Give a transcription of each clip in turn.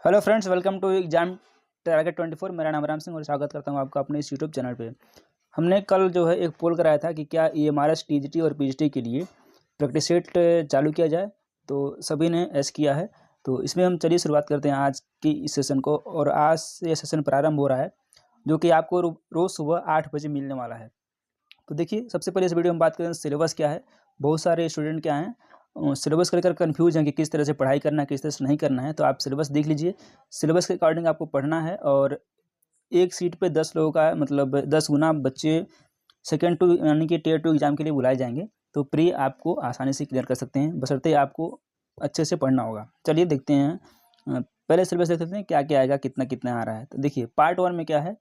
Hello friends, welcome to exam target 24। मेरा नाम राम सिंह और स्वागत करता हूं आपका अपने इस यूट्यूब चैनल पे। हमने कल जो है एक पोल कराया था कि क्या EMRS TGT और PGT के लिए प्रैक्टिस सेट चालू किया जाए, तो सभी ने एस किया है। तो इसमें हम चलिए शुरुआत करते हैं आज की इस सेशन को। और आज से ये सेशन प्रारंभ हो रहा है, जो कि आपको रोज़ सुबह 8 बजे मिलने वाला है। तो देखिए, सबसे पहले इस वीडियो में बात करें सिलेबस क्या है। बहुत सारे स्टूडेंट क्या हैं, सिलेबस को लेकर कन्फ्यूज हैं कि किस तरह से पढ़ाई करना है, किस तरह से नहीं करना है। तो आप सिलेबस देख लीजिए, सिलेबस के अकॉर्डिंग आपको पढ़ना है। और एक सीट पे 10 लोगों का मतलब 10 गुना बच्चे सेकेंड टू यानी कि टियर 2 एग्जाम के लिए बुलाए जाएंगे। तो प्री आपको आसानी से क्लियर कर सकते हैं, बशर्ते आपको अच्छे से पढ़ना होगा। चलिए देखते हैं, पहले सिलेबस देख लेते हैं क्या क्या आएगा, कितना कितना आ रहा है। तो देखिए, पार्ट 1 में क्या है,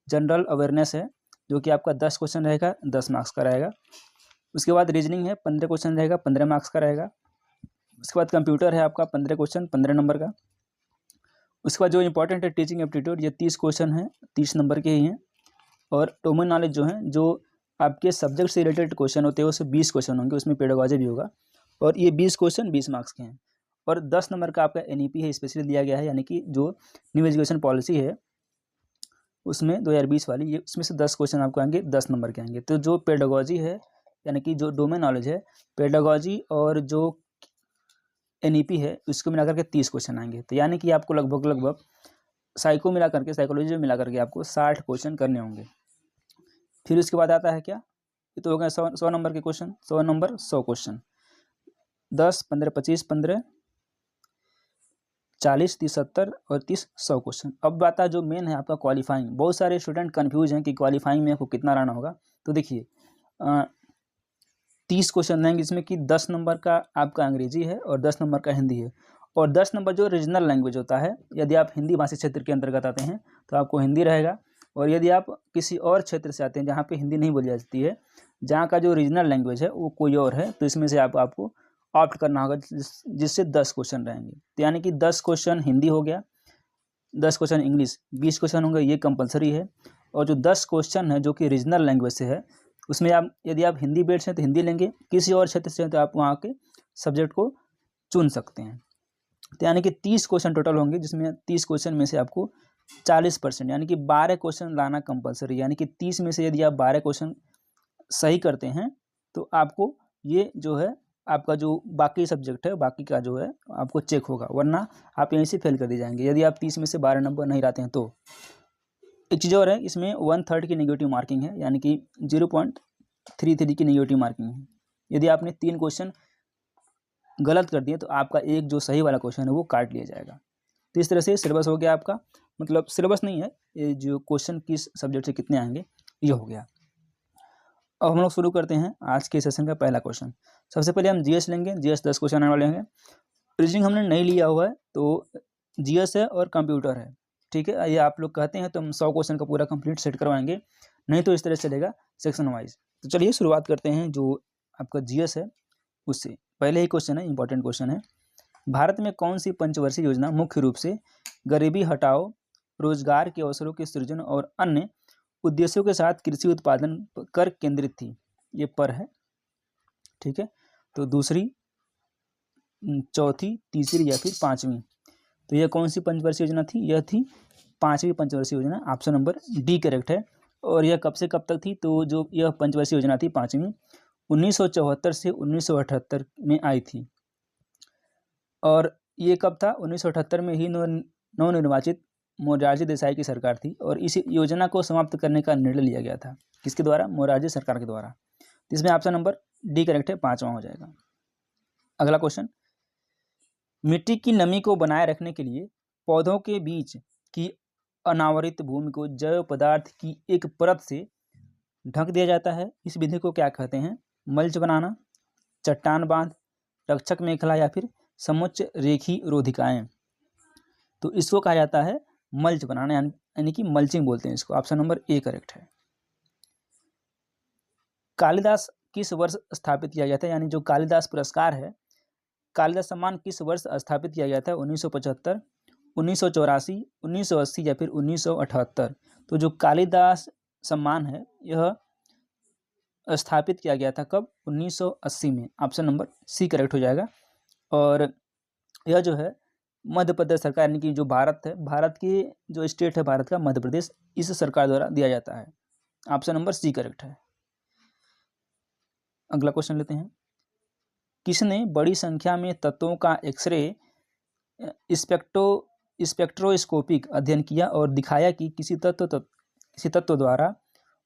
जनरल अवेयरनेस है, जो कि आपका 10 क्वेश्चन रहेगा, 10 मार्क्स का रहेगा। उसके बाद रीजनिंग है, 15 क्वेश्चन रहेगा, 15 मार्क्स का रहेगा। उसके बाद कंप्यूटर है आपका 15 क्वेश्चन, 15 नंबर का। उसके बाद जो इंपॉर्टेंट है टीचिंग एप्टीट्यूड, ये 30 क्वेश्चन है, 30 नंबर के ही हैं। और डोमेन नॉलेज जो है, जो आपके सब्जेक्ट से रिलेटेड क्वेश्चन होते हैं, उसमें 20 क्वेश्चन होंगे, उसमें पेडागोजी भी होगा। और ये 20 क्वेश्चन 20 मार्क्स के हैं। और 10 नंबर का आपका NEP है, स्पेशली दिया गया है, यानी कि जो न्यू एजुकेशन पॉलिसी है उसमें 2020 वाली, ये उसमें से 10 क्वेश्चन आपको आएंगे, 10 नंबर के आएंगे। तो जो पेडागोजी है, यानी कि जो डोमेन नॉलेज है, पेडागोजी और जो NEP है, उसको मिला करके 30 क्वेश्चन आएंगे। तो यानी कि आपको लगभग साइको मिला करके, साइकोलॉजी मिला करके आपको 60 क्वेश्चन करने होंगे। फिर उसके बाद आता है क्या, ये तो हो गया 100 नंबर के क्वेश्चन, 100 नंबर 100 क्वेश्चन, 10 15 25 15 40 30 70 और 30 100 क्वेश्चन। अब आता है जो मेन है आपका क्वालिफाइंग। बहुत सारे स्टूडेंट कन्फ्यूज हैं कि क्वालिफाइंग में आपको कितना लाना होगा। तो देखिए, 30 क्वेश्चन रहेंगे, जिसमें कि 10 नंबर का आपका अंग्रेजी है और 10 नंबर का हिंदी है। और 10 नंबर जो रीजनल लैंग्वेज होता है, यदि आप हिंदी भाषी क्षेत्र के अंतर्गत आते हैं तो आपको हिंदी रहेगा। और यदि आप किसी और क्षेत्र से आते हैं जहाँ पे हिंदी नहीं बोली जाती है, जहाँ का जो रीजनल लैंग्वेज है वो कोई और है, तो इसमें से आपको ऑप्ट करना होगा, जिससे 10 क्वेश्चन रहेंगे। तो यानी कि 10 क्वेश्चन हिंदी हो गया, 10 क्वेश्चन इंग्लिश, 20 क्वेश्चन होंगे, ये कंपलसरी है। और जो 10 क्वेश्चन है जो कि रीजनल लैंग्वेज से है, उसमें आप यदि आप हिंदी बेस्ड हैं तो हिंदी लेंगे, किसी और क्षेत्र से हैं तो आप वहाँ के सब्जेक्ट को चुन सकते हैं। तो यानी कि 30 क्वेश्चन टोटल होंगे, जिसमें 30 क्वेश्चन में से आपको 40% यानी कि 12 क्वेश्चन लाना कंपलसरी। यानी कि 30 में से यदि आप 12 क्वेश्चन सही करते हैं तो आपको ये जो है, आपका जो बाकी सब्जेक्ट है, बाकी का जो है आपको चेक होगा, वरना आप यहीं से फेल कर दिए जाएंगे यदि आप 30 में से 12 नंबर नहीं लाते हैं तो। एक चीज़ और है, इसमें 1/3 की नेगेटिव मार्किंग है, यानी कि 0.33 की नेगेटिव मार्किंग है। यदि आपने 3 क्वेश्चन गलत कर दिए तो आपका एक जो सही वाला क्वेश्चन है वो काट लिया जाएगा। तो इस तरह से सिलेबस हो गया आपका, मतलब सिलेबस नहीं है, ये जो क्वेश्चन किस सब्जेक्ट से कितने आएंगे ये हो गया। अब हम लोग शुरू करते हैं आज के सेशन का पहला क्वेश्चन। सबसे पहले हम GS लेंगे, GS 10 क्वेश्चन आने वाले हैं। रीजनिंग हमने नहीं लिया हुआ है, तो GS है और कंप्यूटर है, ठीक है। ये आप लोग कहते हैं तो हम 100 क्वेश्चन का पूरा कंप्लीट सेट करवाएंगे, नहीं तो इस तरह से चलेगा सेक्शन वाइज। तो चलिए शुरुआत करते हैं जो आपका GS है उससे। पहले ही क्वेश्चन है, इंपॉर्टेंट क्वेश्चन है। भारत में कौन सी पंचवर्षीय योजना मुख्य रूप से गरीबी हटाओ, रोजगार के अवसरों के सृजन और अन्य उद्देश्यों के साथ कृषि उत्पादन कर केंद्रित थी? ये पर है, ठीक है। तो दूसरी, चौथी, तीसरी या फिर पांचवी, तो यह कौन सी पंचवर्षीय योजना थी? यह थी 5वीं पंचवर्षीय योजना। ऑप्शन नंबर D करेक्ट है। और यह कब से कब तक थी? तो जो यह पंचवर्षीय योजना थी 5वीं, 1974 से 1978 में आई थी। और ये कब था? 1978 में ही नवनिर्वाचित मोरारजी देसाई की सरकार थी, और इस योजना को समाप्त करने का निर्णय लिया गया था। किसके द्वारा? मोरारजी सरकार के द्वारा। इसमें ऑप्शन नंबर D करेक्ट है, 5वां हो जाएगा। अगला क्वेश्चन, मिट्टी की नमी को बनाए रखने के लिए पौधों के बीच की अनावरित भूमि को जैव पदार्थ की एक परत से ढक दिया जाता है। इस विधि को क्या कहते हैं? मल्च बनाना, चट्टान बांध, रक्षक मेखला या फिर समुच्च रेखी रोधिकाएं। तो इसको कहा जाता है मल्च बनाना, यानी कि मल्चिंग बोलते हैं इसको। ऑप्शन नंबर A करेक्ट है। कालिदास किस वर्ष स्थापित किया गया था? यानी जो कालिदास पुरस्कार है, कालिदास सम्मान किस वर्ष स्थापित किया गया था? 1975, 1984, 1980 या फिर 1978। तो जो कालिदास सम्मान है यह स्थापित किया गया था कब? 1980 में। ऑप्शन नंबर C करेक्ट हो जाएगा। और यह जो है मध्य प्रदेश सरकार, यानी कि जो भारत है, भारत की जो स्टेट है भारत का, मध्य प्रदेश, इस सरकार द्वारा दिया जाता है। ऑप्शन नंबर सी करेक्ट है। अगला क्वेश्चन लेते हैं। किसने बड़ी संख्या में तत्वों का एक्सरे स्पेक्ट्रोस्कोपिक अध्ययन किया और दिखाया कि किसी तत्व द्वारा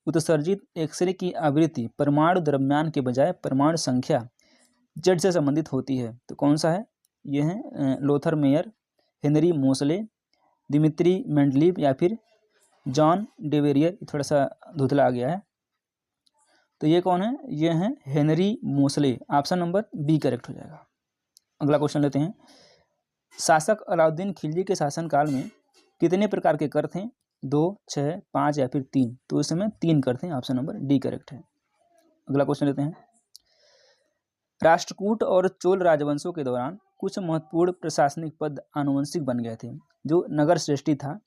उत्सर्जित एक्सरे की आवृत्ति परमाणु द्रव्यमान के बजाय परमाणु संख्या जेड से संबंधित होती है? तो कौन सा है? ये है Lothar Meyer, Henry Mosle, Dmitry Mendeleev या फिर जॉन डेवेरियर। थोड़ा सा धुंधला आ गया है, तो ये कौन है? ये है Henry Mosle. Option number B correct हो जाएगा। अगला क्वेश्चन लेते हैं। शासक अलाउद्दीन खिलजी के शासनकाल में कितने प्रकार के कर थे? 2, 6, 5 या फिर 3? तो इस समय 3 कर थे। ऑप्शन नंबर डी करेक्ट है। अगला क्वेश्चन लेते हैं। राष्ट्रकूट और चोल राजवंशों के दौरान कुछ महत्वपूर्ण प्रशासनिक पद आनुवंशिक बन गए थे। जो नगर श्रेष्ठी था,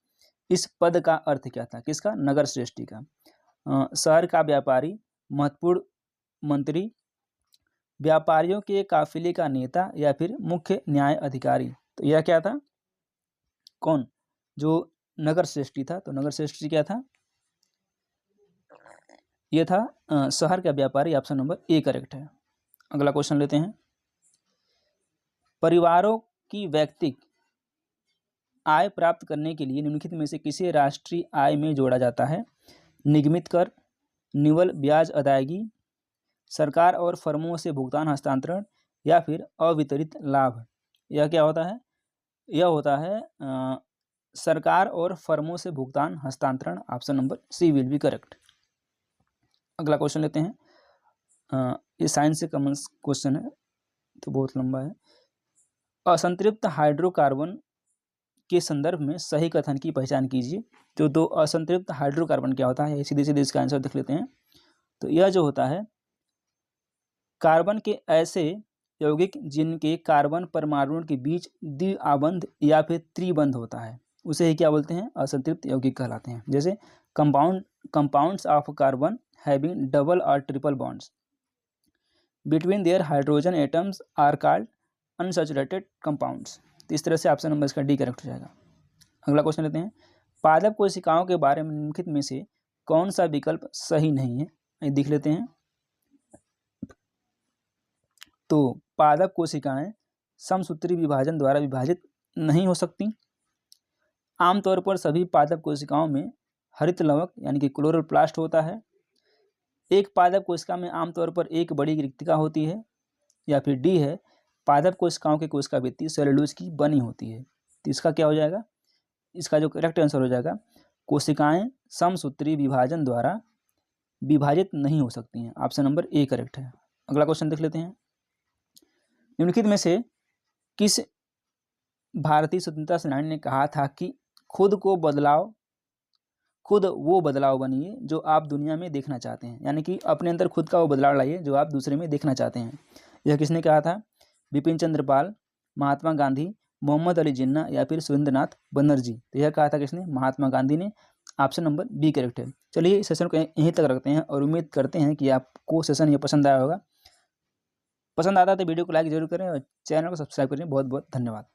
इस पद का अर्थ क्या था? किसका? नगर श्रेष्ठी का। शहर का व्यापारी, महत्वपूर्ण मंत्री, व्यापारियों के काफिले का नेता या फिर मुख्य न्याय अधिकारी? तो यह क्या था? कौन? जो नगर श्रेष्ठी था। तो नगर श्रेष्ठी क्या था? यह था शहर का व्यापारी। ऑप्शन नंबर ए करेक्ट है। अगला क्वेश्चन लेते हैं। परिवारों की व्यक्तिगत आय प्राप्त करने के लिए निम्नलिखित में से किसे राष्ट्रीय आय में जोड़ा जाता है? निगमित कर, निवल ब्याज अदायगी, सरकार और फर्मों से भुगतान हस्तांतरण या फिर अवितरित लाभ? यह क्या होता है? यह होता है सरकार और फर्मों से भुगतान हस्तांतरण। Option number C will be correct. अगला क्वेश्चन लेते हैं। ये साइंस से कॉमन क्वेश्चन है, तो बहुत लंबा है। असंतृप्त हाइड्रोकार्बन के संदर्भ में सही कथन की पहचान कीजिए। तो 2 असंतृप्त हाइड्रोकार्बन क्या होता है? सीधे सीधे इसका आंसर देख लेते हैं। तो यह जो होता है, कार्बन के ऐसे यौगिक जिनके कार्बन परमाणुओं के बीच द्विआबंध या फिर त्रिबंध होता है, उसे ही क्या बोलते हैं? असंतृप्त यौगिक कहलाते हैं। जैसे compounds of carbon having double और triple bonds between their hydrogen atoms are called unsaturated compounds. तो इस तरह से ऑप्शन नंबर इसका डी करेक्ट हो जाएगा। अगला क्वेश्चन लेते हैं। पादप कोशिकाओं के बारे में निम्नलिखित में से कौन सा विकल्प सही नहीं है? ये देख लेते हैं। तो पादप कोशिकाएं समसूत्री विभाजन द्वारा विभाजित नहीं हो सकती। आमतौर पर सभी पादप कोशिकाओं में हरित लवक यानी कि क्लोरोप्लास्ट होता है। एक पादप कोशिका में आमतौर पर एक बड़ी रिक्तिका होती है। या फिर डी है, पादप कोशिकाओं की कोशिका भित्ति सेलुलोज की बनी होती है। तो इसका क्या हो जाएगा? इसका जो करेक्ट आंसर हो जाएगा, कोशिकाएं समसूत्री विभाजन द्वारा विभाजित नहीं हो सकती हैं। ऑप्शन नंबर ए करेक्ट है। अगला क्वेश्चन देख लेते हैं। निम्नलिखित में से किस भारतीय स्वतंत्रता सेनानी ने कहा था कि खुद वो बदलाव बनिए जो आप दुनिया में देखना चाहते हैं? यानी कि अपने अंदर खुद का वो बदलाव लाइए जो आप दूसरे में देखना चाहते हैं। यह किसने कहा था? बिपिन चंद्र पाल, महात्मा गांधी, मोहम्मद अली जिन्ना या फिर सुरेंद्रनाथ बनर्जी? तो यह कहा था किसने? महात्मा गांधी ने। ऑप्शन नंबर बी करेक्ट है। चलिए इस सेशन को यहीं तक रखते हैं और उम्मीद करते हैं कि आपको सेशन ये पसंद आया होगा। पसंद आता है तो वीडियो को लाइक जरूर करें और चैनल को सब्सक्राइब करें। बहुत बहुत धन्यवाद।